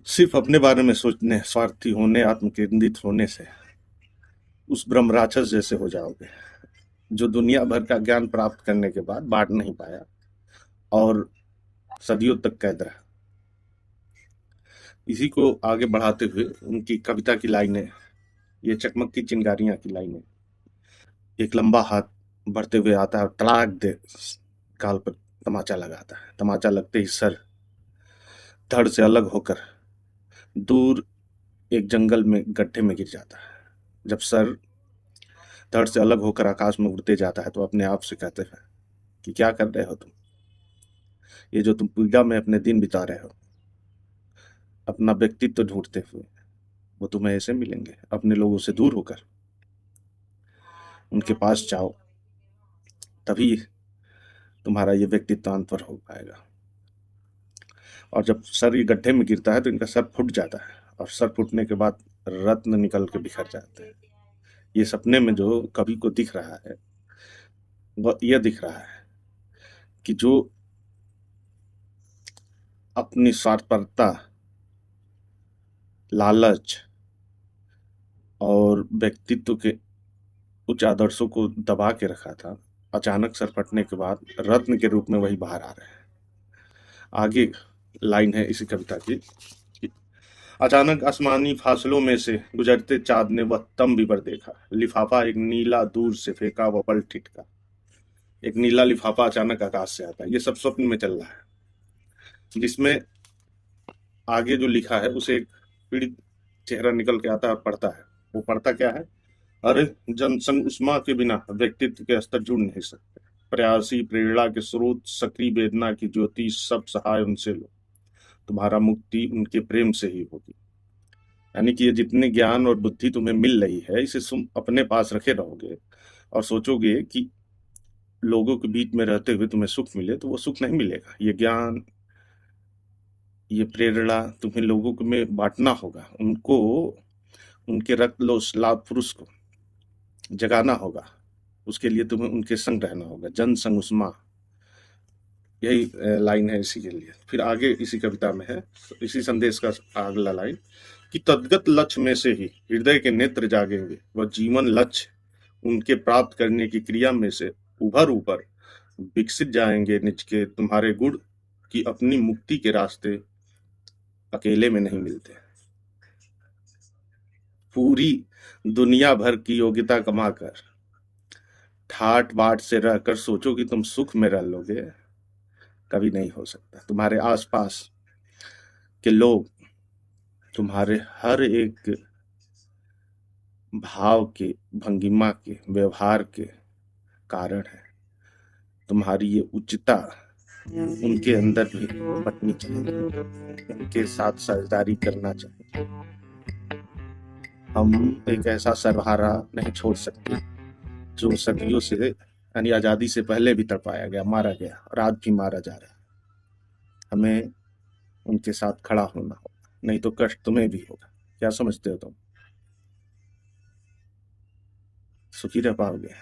सिर्फ अपने बारे में सोचने, स्वार्थी होने, आत्मकेंद्रित होने से उस ब्रह्म राक्षस जैसे हो जाओगे जो दुनिया भर का ज्ञान प्राप्त करने के बाद बांट नहीं पाया और सदियों तक कैद रहा। इसी को आगे बढ़ाते हुए उनकी कविता की लाइनें, ये चकमक की चिंगारियां की लाइनें। एक लंबा हाथ बढ़ते हुए आता है और तड़ाक दे गाल पर तमाचा लगाता है। तमाचा लगते ही सर धड़ से अलग होकर दूर एक जंगल में गड्ढे में गिर जाता है। जब सर धड़ से अलग होकर आकाश में उड़ते जाता है तो अपने आप से कहते हैं कि क्या कर रहे हो तुम? ये जो तुम पीड़ा में अपने दिन बिता रहे हो, अपना व्यक्तित्व ढूंढते हुए, वो तुम्हें ऐसे मिलेंगे अपने लोगों से दूर होकर। उनके पास जाओ, तभी तुम्हारा ये व्यक्तित्वांतर हो पाएगा। और जब सर ये गड्ढे में गिरता है तो इनका सर फूट जाता है और सर फूटने के बाद रत्न निकल के बिखर जाते हैं। ये सपने में जो कवि को दिख रहा है वह यह दिख रहा है कि जो अपनी स्वार्थपरता, लालच और व्यक्तित्व के उच्च आदर्शों को दबा के रखा था, अचानक सर फटने के बाद रत्न के रूप में वही बाहर आ रहे हैं। आगे लाइन है इसी कविता की कि अचानक आसमानी फासलों में से गुजरते चाँद ने वह तंबिबर देखा। लिफाफा एक नीला दूर से फेंका, वह पल ठिठका। एक नीला लिफाफा अचानक आकाश से आता है। ये सब स्वप्न में चल रहा है, जिसमें आगे जो लिखा है उसे एक पीड़ित चेहरा निकल के आता है और पढ़ता है। वो पढ़ता क्या है? अरे जनसंग उष्मा के बिना व्यक्तित्व के स्तर जुड़ नहीं सकते। प्रयासी प्रेरणा के स्रोत, सक्रिय वेदना की ज्योति, सब सहाय उनसे लो। तुम्हारा मुक्ति उनके प्रेम से ही होगी। यानी कि ये जितने ज्ञान और बुद्धि तुम्हें मिल रही है, इसे तुम अपने पास रखे रहोगे और सोचोगे कि लोगों के बीच में रहते हुए तुम्हें सुख मिले, तो वो सुख नहीं मिलेगा। ये ज्ञान, ये प्रेरणा तुम्हें लोगों में बांटना होगा। उनको, उनके रक्त लोस लाभ पुरुष को जगाना होगा। उसके लिए तुम्हें उनके संग रहना होगा। जन संग उस्मा, यही लाइन है इसी के लिए। फिर आगे इसी कविता में है, इसी संदेश का अगला लाइन कि तद्गत लक्ष्य में से ही हृदय के नेत्र जागेंगे। वह जीवन लक्ष्य उनके प्राप्त करने की क्रिया में से उभर ऊपर विकसित जाएंगे निज के। तुम्हारे गुण की अपनी मुक्ति के रास्ते अकेले में नहीं मिलते। पूरी दुनिया भर की योग्यता कमाकर ठाट बाट से रहकर सोचो कि तुम सुख में रह लोगे, कभी नहीं हो सकता। तुम्हारे आसपास के लोग तुम्हारे हर एक भाव के, भंगिमा के, व्यवहार के कारण है। तुम्हारी ये उच्चता उनके अंदर भी बटनी चाहिए, उनके साथ साझेदारी करना चाहिए। हम एक ऐसा सरहारा नहीं छोड़ सकते जो सदियों से, यानी आजादी से पहले भी तड़पाया गया, मारा गया और आज भी मारा जा रहा है। हमें उनके साथ खड़ा होना होगा, नहीं तो कष्ट तुम्हें भी होगा। क्या समझते हो तुम? सुखी रह पाओगे?